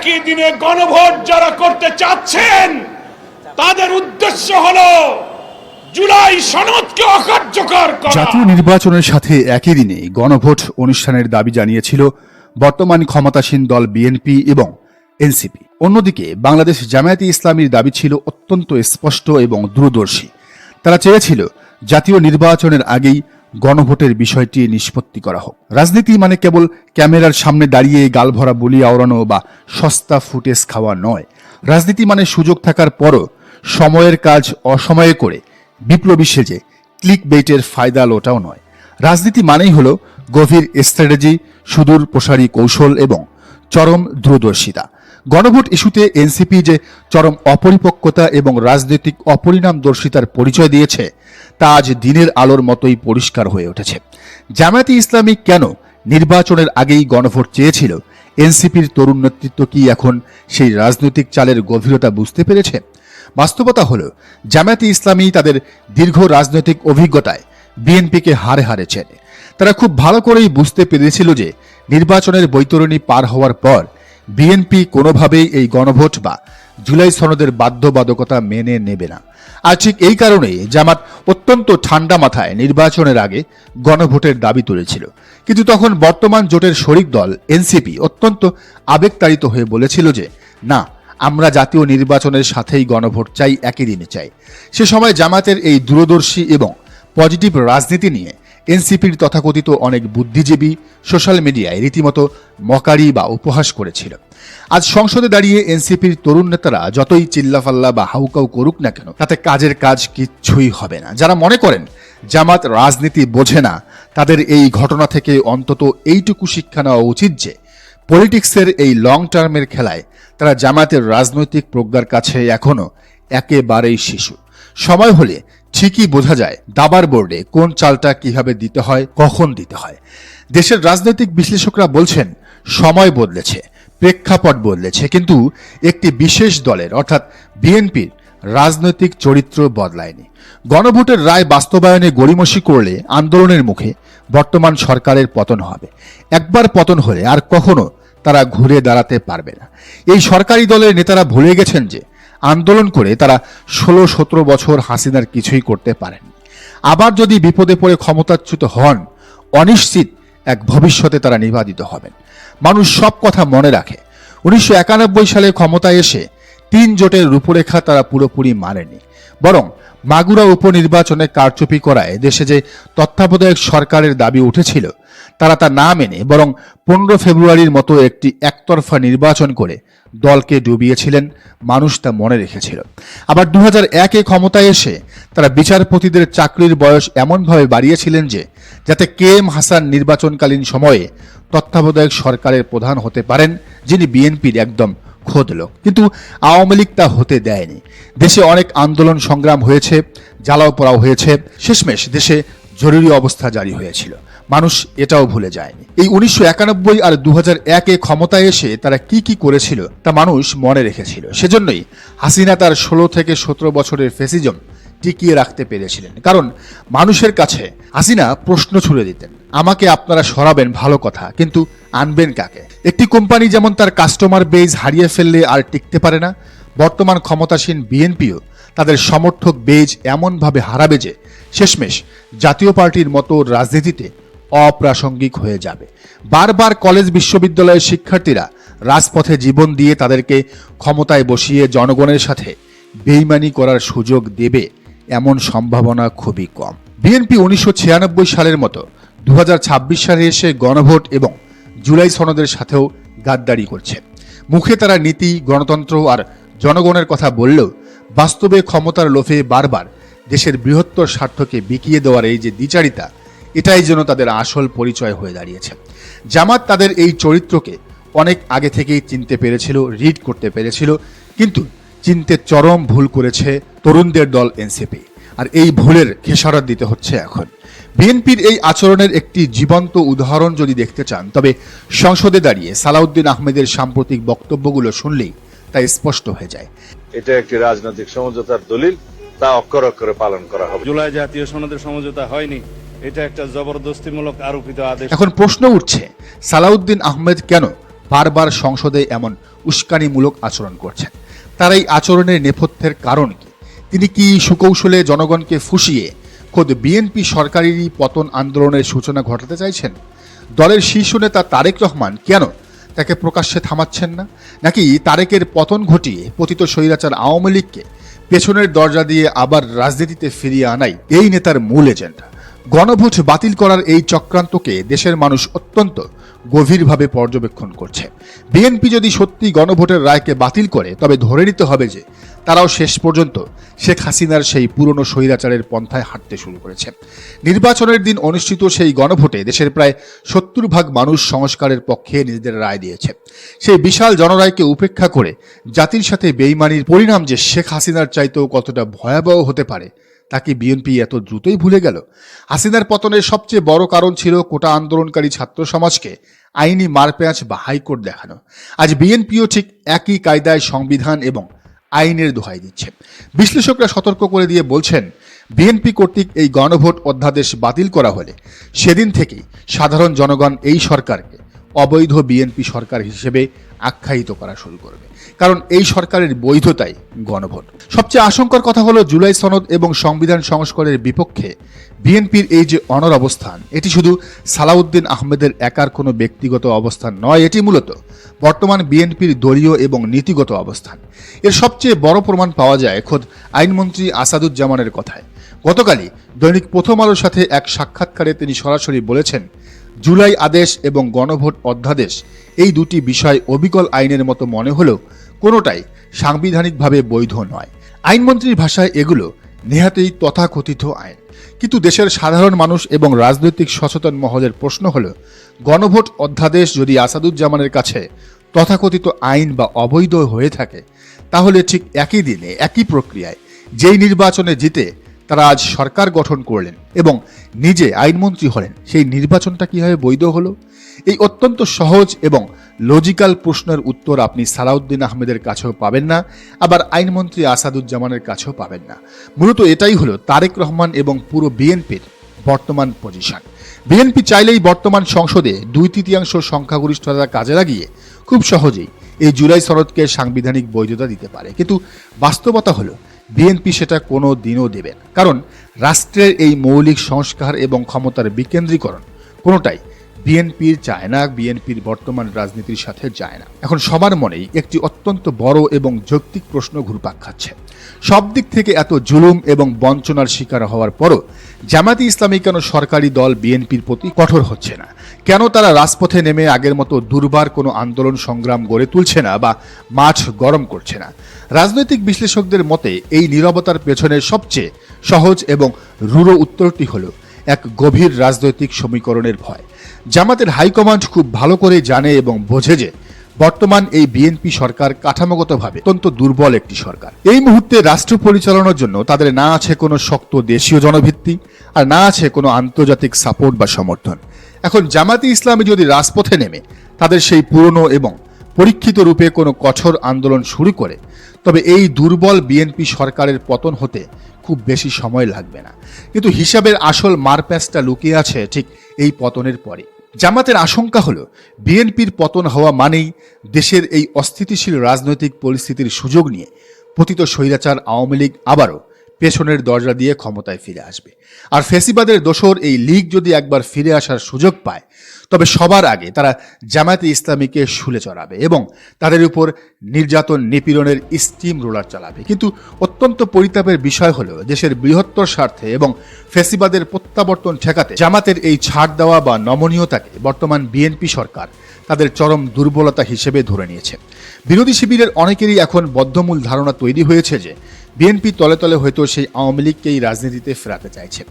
একই দিনে গণভোট যারা করতে চাচ্ছেন তাদের উদ্দেশ্য হলো জুলাই সনদকে অকার্যকর করা। জাতীয় নির্বাচনের সাথে একই দিনে গণভোট অনুষ্ঠানের দাবি জানিয়েছিল বর্তমান ক্ষমতাসীন দল বিএনপি এবং এনসিপি। অন্যদিকে বাংলাদেশ জামায়াতে ইসলামীর দাবি ছিল অত্যন্ত স্পষ্ট এবং দূরদর্শী। তারা চেয়েছিল জাতীয় নির্বাচনের আগেই গণভোটের বিষয়টি নিষ্পত্তি করা হোক। রাজনীতি মানে কেবল ক্যামেরার সামনে দাঁড়িয়ে গালভরা বুলি আওড়ানো বা সস্তা ফুটেজ খাওয়া নয়। রাজনীতি মানে সুযোগ থাকার পরও সময়ের কাজ অসময়ে করে বিপ্লবী সেজে ক্লিক বেইটের ফায়দা লোটাও নয়। রাজনীতি মানেই হলো গভীর স্ট্র্যাটেজি, সুদূর প্রসারী কৌশল এবং চরম দূরদর্শিতা। গণভোট ইস্যুতে এনসিপি যে চরম অপরিপক্কতা এবং রাজনৈতিক অপরিণামদর্শিতার পরিচয় দিয়েছে তা আজ দিনের আলোর মতোই পরিষ্কার হয়ে উঠেছে। জামায়াতে ইসলামী কেন নির্বাচনের আগেই গণভোট চেয়েছিল? এনসিপির তরুণ নেতৃত্ব কি এখন সেই রাজনৈতিক চালের গভীরতা বুঝতে পেরেছে? বাস্তবতা হলো জামায়াতে ইসলামী তাদের দীর্ঘ রাজনৈতিক অভিজ্ঞতায় বিএনপিকে হারে হারে চেনে। তারা খুব ভালো করেই বুঝতে পেরেছিল যে নির্বাচনের বৈতরণী পার হওয়ার পর বিএনপি কোনোভাবেই এই গণভোট বা জুলাই সনদের বাধ্যবাধকতা মেনে নেবে না। আর ঠিক এই কারণেই জামাত অত্যন্ত ঠান্ডা মাথায় নির্বাচনের আগে গণভোটের দাবি তুলেছিল। কিন্তু তখন বর্তমান জোটের শরিক দল এনসিপি অত্যন্ত আবেগতাড়িত হয়ে বলেছিল যে না, আমরা জাতীয় নির্বাচনের সাথেই গণভোট চাই, একই দিনে চাই। সে সময় জামাতের এই দূরদর্শী এবং পজিটিভ রাজনীতি নিয়ে এনসিপির তথাকথিত অনেক বুদ্ধিজীবী সোশ্যাল মিডিয়ায় রীতিমতো মকারি বা উপহাস করেছিল। আজ সংসদে দাঁড়িয়ে এনসিপির তরুণ নেতারা যতই চিল্লাফাল্লা বা হাউকাউ করুক না কেন, তাতে কাজের কাজ কিচ্ছুই হবে না। যারা মনে করেন জামাত রাজনীতি বোঝে না, তাদের এই ঘটনা থেকে অন্তত এইটুকু শিক্ষা নেওয়া উচিত যে পলিটিক্সের এই লং টার্মের খেলায় তারা জামাতের রাজনৈতিক প্রজ্ঞার কাছে এখনো একেবারেই শিশু। সময় হলে ঠিকই বোঝা যায় দাবার বোর্ডে কোন চালটা কিভাবে দিতে হয়, কখন দিতে হয়। দেশের রাজনৈতিক বিশ্লেষকরা বলছেন সময় বদলেছে, প্রেক্ষাপট বদলেছে, কিন্তু একটি বিশেষ দলের অর্থাৎ বিএনপির রাজনৈতিক চরিত্র বদলায়নি। গণভোটের রায় বাস্তবায়নে গড়িমসি করলে আন্দোলনের মুখে বর্তমান সরকারের পতন হবে। একবার পতন হলে আর কখনো তারা ঘুরে দাঁড়াতে পারবে না। এই সরকারি দলের নেতারা ভুলে গেছেন যে আন্দোলন করে তারা 16-17 বছর হাসিনার কিছুই করতে পারেননি। আবার যদি বিপদে পড়ে ক্ষমতাচ্যুত হন, অনিশ্চিত এক ভবিষ্যতে তারা নির্বাচিত হবেন। মানুষ সব কথা মনে রাখে। 1991 সালে ক্ষমতায় এসে 3 জোটের রূপরেখা তারা পুরোপুরি মানেনি, বরং মাগুরা উপনির্বাচনে কারচুপি করায় দেশে যে তত্ত্বাবধায়ক সরকারের দাবি উঠেছিল তারা তা না মেনে বরং 15 ফেব্রুয়ারির মতো একটি একতরফা নির্বাচন করে দলকে ডুবিয়েছিলেন। মানুষ তা মনে রেখেছিল। আবার 2001-এ ক্ষমতায় এসে তারা বিচারপতিদের চাকরির বয়স এমনভাবে বাড়িয়েছিলেন যে যাতে KM হাসান নির্বাচনকালীন সময়ে তত্ত্বাবধায়ক সরকারের প্রধান হতে পারেন, যিনি বিএনপির একদম খোদ লোক। কিন্তু আওয়ামী লীগ তা হতে দেয়নি। দেশে অনেক আন্দোলন সংগ্রাম হয়েছে, জ্বালাও পোড়াও হয়েছে, শেষমেশ দেশে জরুরি অবস্থা জারি হয়েছিল। মানুষ এটাও ভুলে যায়নি। এই 1991 আর 2001-এ ক্ষমতায় এসে তারা কি কি করেছিল তা মানুষ মনে রেখেছিল। সেজন্যই হাসিনা তার 16 থেকে 17 বছরের ফ্যাসিজম টিকিয়ে রাখতে পেরেছিলেন। কারণ মানুষের কাছে হাসিনা প্রশ্ন ছুড়ে দিতেন, আমাকে আপনারা সরাবেন ভালো কথা, কিন্তু আনবেন কাকে? একটি কোম্পানি যেমন তার কাস্টমার বেজ হারিয়ে ফেললে আর টিকতে পারে না, বর্তমান ক্ষমতাসীন বিএনপিও তাদের সমর্থক বেজ এমনভাবে হারাবে যে শেষমেশ জাতীয় পার্টির মতো রাজনীতিতে অপ্রাসঙ্গিক হয়ে যাবে। বারবার কলেজ বিশ্ববিদ্যালয়ের শিক্ষার্থীরা রাজপথে জীবন দিয়ে তাদেরকে ক্ষমতায় বসিয়ে জনগণের সাথে বেইমানি করার সুযোগ দেবে এমন সম্ভাবনা খুবই কম। বিএনপি 1996 সালের মতো 2026 সালে এসে গণভোট এবং জুলাই সনদের সাথেও গাদ্দারি করছে। মুখে তারা নীতি, গণতন্ত্র আর জনগণের কথা বললেও বাস্তবে ক্ষমতার লোভে বারবার দেশের বৃহত্তর স্বার্থকে বিকিয়ে দেওয়ার এই যে দ্বিচারিতা, এটাই যেন তাদের আসল পরিচয় হয়ে দাঁড়িয়েছে। জামাত তাদের এই চরিত্রকে অনেক আগে থেকেই চিনতে পেরেছিল, রিড করতে পেরেছিল, কিন্তু চিনতে চরম ভুল করেছে তরুণদের দল এনসিপি। আর এই ভুলের খেসারত দিতে হচ্ছে এখন। বিএনপির এই আচরণের একটি জীবন্ত উদাহরণ যদি দেখতে চান, তবে সংসদে দাঁড়িয়ে সালাউদ্দিন আহমেদের সাম্প্রতিক বক্তব্যগুলো শুনলেই তা স্পষ্ট হয়ে যায়। এটা একটি রাজনৈতিক সমঝোতার দলিল, তা অক্ষরে অক্ষরে পালন করা হবে। জুলাই জাতীয় সনদের সমঝোতা হয়নি, এটা একটা জবরদস্তিমূলক আরোপিত আদেশ। এখন প্রশ্ন উঠছে, সালাউদ্দিন আহমেদ কেন বারবার সংসদে এমন উস্কানিমূলক আচরণ করছেন? তার এই আচরণের নেপথ্যের কারণ কি? তিনি কি সুকৌশলে জনগণকে ফুঁসিয়ে খোদ বিএনপি সরকারেরই পতন আন্দোলনের সূচনা ঘটাতে চাইছেন? দলের শীর্ষ নেতা তারেক রহমান কেন তাকে প্রকাশ্যে থামাচ্ছেন না? নাকি তারেকের পতন ঘটিয়ে পতিত স্বৈরাচার আওয়ামী লীগকে পেছনের দরজা দিয়ে আবার রাজনীতিতে ফিরিয়ে আনাই এই নেতার মূল এজেন্ডা? গণভোট বাতিল করার এই চক্রান্তকে দেশের মানুষ অত্যন্ত গভীরভাবে পর্যবেক্ষণ করছে। বিএনপি যদি সত্যি গণভোটের রায়কে বাতিল করে, তবে ধরে নিতে হবে যে তারাও শেষ পর্যন্ত শেখ হাসিনার সেই পুরনো স্বৈরাচারের পন্থায় হাঁটতে শুরু করেছে। নির্বাচনের দিন অনুষ্ঠিত সেই গণভোটে দেশের প্রায় 70% মানুষ সংস্কারের পক্ষে নিজেদের রায় দিয়েছে। সেই বিশাল জনরায়কে উপেক্ষা করে জাতির সাথে বেইমানির পরিণাম যে শেখ হাসিনার চাইতেও কতটা ভয়াবহ হতে পারে, তাকে বিএনপি এত দ্রুতই ভুলে গেল? হাসিনার পতনের সবচেয়ে বড় কারণ ছিল কোটা আন্দোলনকারী ছাত্র সমাজকে আইনি মারপ্যাঁচ বা হাইকোর্ট দেখানো। আজ বিএনপিও ঠিক একই কায়দায় সংবিধান এবং আইনের দোহাই দিচ্ছে। বিশ্লেষকরা সতর্ক করে দিয়ে বলছেন, বিএনপি কর্তৃক এই গণভোট অধ্যাদেশ বাতিল করা হলে সেদিন থেকেই সাধারণ জনগণ এই সরকারকে অবৈধ বিএনপি সরকার হিসেবে আখ্যায়িত করা শুরু করবে, কারণ এই সরকারের বৈধতাই গণভোট। সবচেয়ে আশঙ্কার কথা হলো, জুলাই সনদ এবং সংবিধান সংস্কারের বিপক্ষে বিএনপির এই যে অনড় অবস্থান, এটি শুধু সালাউদ্দিন আহমেদের একার কোনো ব্যক্তিগত অবস্থান নয়, এটি মূলত বর্তমান বিএনপির দলীয় এবং নীতিগত অবস্থান। এর সবচেয়ে বড় প্রমাণ পাওয়া যায় খোদ আইনমন্ত্রী আসাদুজ্জামানের কথায়। গতকালই দৈনিক প্রথম আলোর সাথে এক সাক্ষাৎকারে তিনি সরাসরি বলেছেন, জুলাই আদেশ এবং গণভোট অধ্যাদেশ এই দুটি বিষয় অবিকল আইনের মতো মনে হলেও কোনোটাই সাংবিধানিকভাবে বৈধ নয়। আইনমন্ত্রীর ভাষায় এগুলো নেহাতেই তথাকথিত আইন। কিন্তু দেশের সাধারণ মানুষ এবং রাজনৈতিক সচেতন মহলের প্রশ্ন হলো, গণভোট অধ্যাদেশ যদি আসাদুজ্জামানের কাছে তথাকথিত আইন বা অবৈধ হয়ে থাকে, তাহলে ঠিক একই দিনে একই প্রক্রিয়ায় যেই নির্বাচনে জিতে তারা আজ সরকার গঠন করলেন এবং নিজে আইনমন্ত্রী হলেন, সেই নির্বাচনটা কিভাবে বৈধ হলো? এই অত্যন্ত সহজ এবং লজিক্যাল প্রশ্নের উত্তর আপনি সালাউদ্দিন আহমেদের কাছেও পাবেন না, আবার আইনমন্ত্রী আসাদুজ্জামানের কাছেও পাবেন না। মূলত এটাই হলো তারেক রহমান এবং পুরো বিএনপির বর্তমান পজিশন। বিএনপি চাইলেই বর্তমান সংসদে 2/3 সংখ্যাগরিষ্ঠতা কাজে লাগিয়ে খুব সহজেই এই জুলাই সনদকে সাংবিধানিক বৈধতা দিতে পারে, কিন্তু বাস্তবতা হলো বিএনপি সেটা কোনো দিনও দেবে না। কারণ রাষ্ট্রের এই মৌলিক সংস্কার এবং ক্ষমতার বিকেন্দ্রীকরণ কোনোটাই বিএনপির চায় না, বিএনপির বর্তমান রাজনীতির সাথে যায় না। এখন সবার মনেই একটি অত্যন্ত বড় এবং যৌক্তিক প্রশ্ন ঘুরপাক খাচ্ছে। সব দিক থেকে এত জুলুম এবং বঞ্চনার শিকার হওয়ার পরও জামায়াতে ইসলামী কেন সরকারি দল বিএনপির প্রতি কঠোর হচ্ছে না? কেন তারা রাজপথে নেমে আগের মতো দুর্বার কোনো আন্দোলন সংগ্রাম গড়ে তুলছে না বা মাঠ গরম করছে না? রাজনৈতিক বিশ্লেষকদের মতে এই নীরবতার পেছনে সবচেয়ে সহজ এবং রূঢ় উত্তরটি হলো এক গভীর রাজনৈতিক সমীকরণের ভয়। জামাতের হাইকমান্ড খুব ভালো করে জানে এবং বোঝে যে বর্তমান এই বিএনপি সরকার কাঠামোগতভাবে অত্যন্ত দুর্বল একটি সরকার। এই মুহূর্তে রাষ্ট্র পরিচালনার জন্য তাদের না আছে কোনো শক্ত দেশীয় জনভিত্তি, আর না আছে কোনো আন্তর্জাতিক সাপোর্ট বা সমর্থন। এখন জামায়াতে ইসলামী যদি রাজপথে নেমে তাদের সেই পুরনো এবং পরীক্ষিত রূপে কোনো কঠোর আন্দোলন শুরু করে, তবে এই দুর্বল বিএনপি সরকারের পতন হতে খুব বেশি সময় লাগবে না। কিন্তু হিসাবের আসল মারপ্যাচটা লুকিয়ে আছে ঠিক এই পতনের পরে। জামাতের আশঙ্কা হলো, বিএনপির পতন হওয়া মানেই দেশের এই অস্থিতিশীল রাজনৈতিক পরিস্থিতির সুযোগ নিয়ে পতিত স্বৈরাচার আওয়ামী লীগ আবারও পেছনের দরজা দিয়ে ক্ষমতায় ফিরে আসবে। আর ফ্যাসিবাদের দোসর এই লীগ যদি একবার ফিরে আসার সুযোগ পায়, তবে সবার আগে তারা জামায়াতে ইসলামীকে শুলে চড়াবে এবং তাদের উপর নির্যাতন নিপীড়নের স্টিম রোলার চালাবে। কিন্তু অত্যন্ত পরিতাপের বিষয় হলো, দেশের বৃহত্তর স্বার্থে এবং ফ্যাসিবাদের প্রত্যাবর্তন ঠেকাতে জামাতের এই ছাড় দেওয়া বা নমনীয়তাকে বর্তমান বিএনপি সরকার তাদের চরম দুর্বলতা হিসেবে ধরে নিয়েছে। বিরোধী শিবিরের অনেকেরই এখন বদ্ধমূল ধারণা তৈরি হয়েছে যে বিএনপি তলে তলে হয়তো সেই আওয়ামী লীগকেই রাজনীতিতে ফেরাতে চাইছে।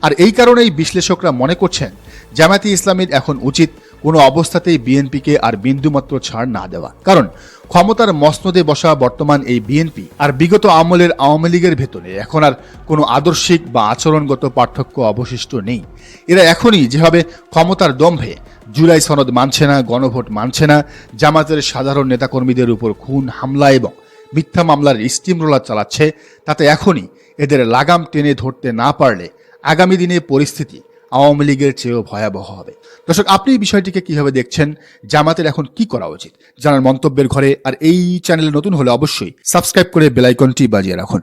আর এই কারণেই বিশ্লেষকরা মনে করছেন, জামায়াতে ইসলামীর এখন উচিত কোনো অবস্থাতেই বিএনপিকে আর বিন্দুমাত্র ছাড় না দেওয়া। কারণ ক্ষমতার মসনদে বসা বর্তমান এই বিএনপি আর বিগত আমলের আওয়ামী লীগের ভেতরে এখন আর কোনো আদর্শিক বা আচরণগত পার্থক্য অবশিষ্ট নেই। এরা এখনই যেভাবে ক্ষমতার দম্ভে জুলাই সনদ মানছে না, গণভোট মানছে না, জামাতের সাধারণ নেতাকর্মীদের উপর খুন, হামলা এবং মিথ্যা মামলার স্টিম রোলার চালাচ্ছে, তাতে এখনই এদের লাগাম টেনে ধরতে না পারলে আগামী দিনে পরিস্থিতি আওয়ামী লীগের চেয়েও ভয়াবহ হবে। দর্শক, আপনি এই বিষয়টিকে কিভাবে দেখছেন? জামাতের এখন কি করা উচিত জানার মন্তব্যের ঘরে। আর এই চ্যানেলে নতুন হলে অবশ্যই সাবস্ক্রাইব করে বেল আইকনটি বাজিয়ে রাখুন।